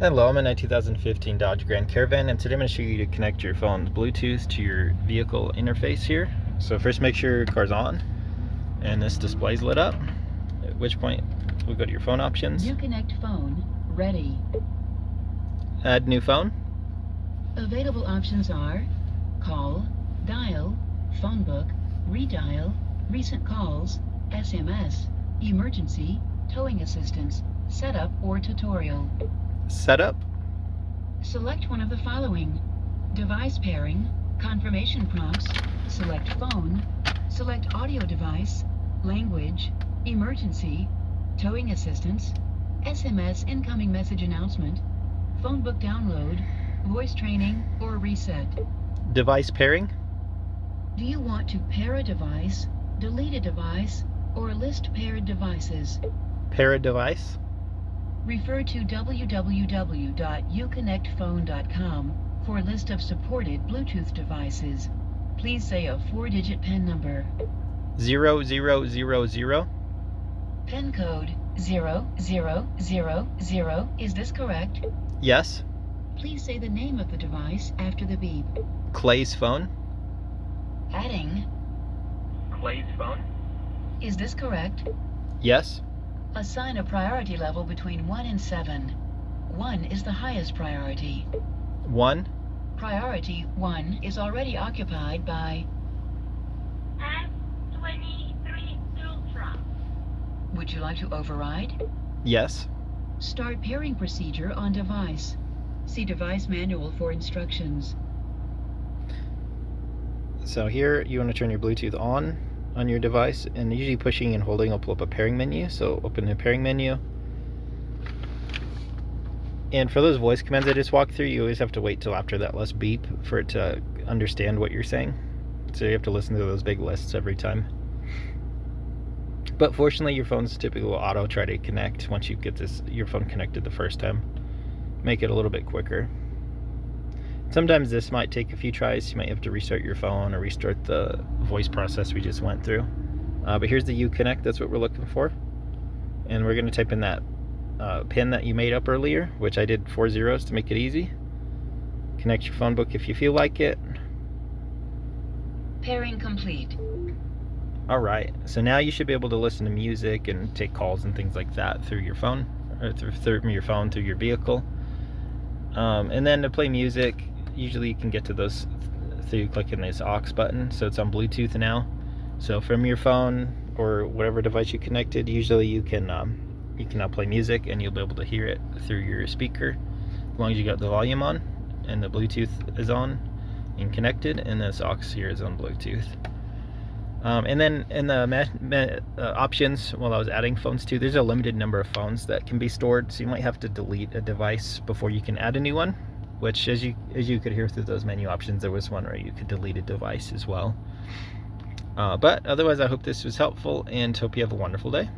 Hello, I'm in a 2015 Dodge Grand Caravan, and today I'm going to show you to connect your phone's Bluetooth to your vehicle interface here. So first make sure your car's on and this display's lit up, at which point we'll go to your phone options. New Connect phone ready. Add new phone. Available options are call, dial, phone book, redial, recent calls, SMS, emergency, towing assistance, setup or tutorial. Setup. Select one of the following: device pairing, confirmation prompts, select phone, select audio device, language, emergency, towing assistance, SMS incoming message announcement, phone book download, voice training, or reset. Device pairing. Do you want to pair a device, delete a device, or list paired devices? Pair a device. Refer to www.uconnectphone.com for a list of supported Bluetooth devices. Please say a 4-digit PIN number. 0000. PIN code 0000. Is this correct? Yes. Please say the name of the device after the beep. Clay's phone. Adding. Clay's phone. Is this correct? Yes. Assign a priority level between 1 and 7. 1 is the highest priority. 1. Priority 1 is already occupied by S23 Ultra. Would you like to override? Yes. Start pairing procedure on device. See device manual for instructions. So here you want to turn your Bluetooth on your device, and usually pushing and holding will pull up a pairing menu. So open the pairing menu, and for those voice commands I just walked through, you always have to wait till after that last beep for it to understand what you're saying. So you have to listen to those big lists every time. But fortunately your phone's typically will auto try to connect once you get your phone connected the first time. Make it a little bit quicker. Sometimes this might take a few tries. You might have to restart your phone or restart the voice process we just went through. But here's the Uconnect, that's what we're looking for. And we're going to type in that PIN that you made up earlier, which I did 4 zeros to make it easy. Connect your phone book if you feel like it. Pairing complete. Alright, so now you should be able to listen to music and take calls and things like that through your phone, or through your phone, through your vehicle. And then to play music, usually you can get to those through clicking this aux button. So it's on Bluetooth now. So from your phone or whatever device you connected, usually you can now play music and you'll be able to hear it through your speaker, as long as you got the volume on and the Bluetooth is on and connected, and this aux here is on Bluetooth. And then in the options, while I was adding phones too, there's a limited number of phones that can be stored, so you might have to delete a device before you can add a new one, which as you could hear through those menu options, there was one where you could delete a device as well. But otherwise, I hope this was helpful and hope you have a wonderful day.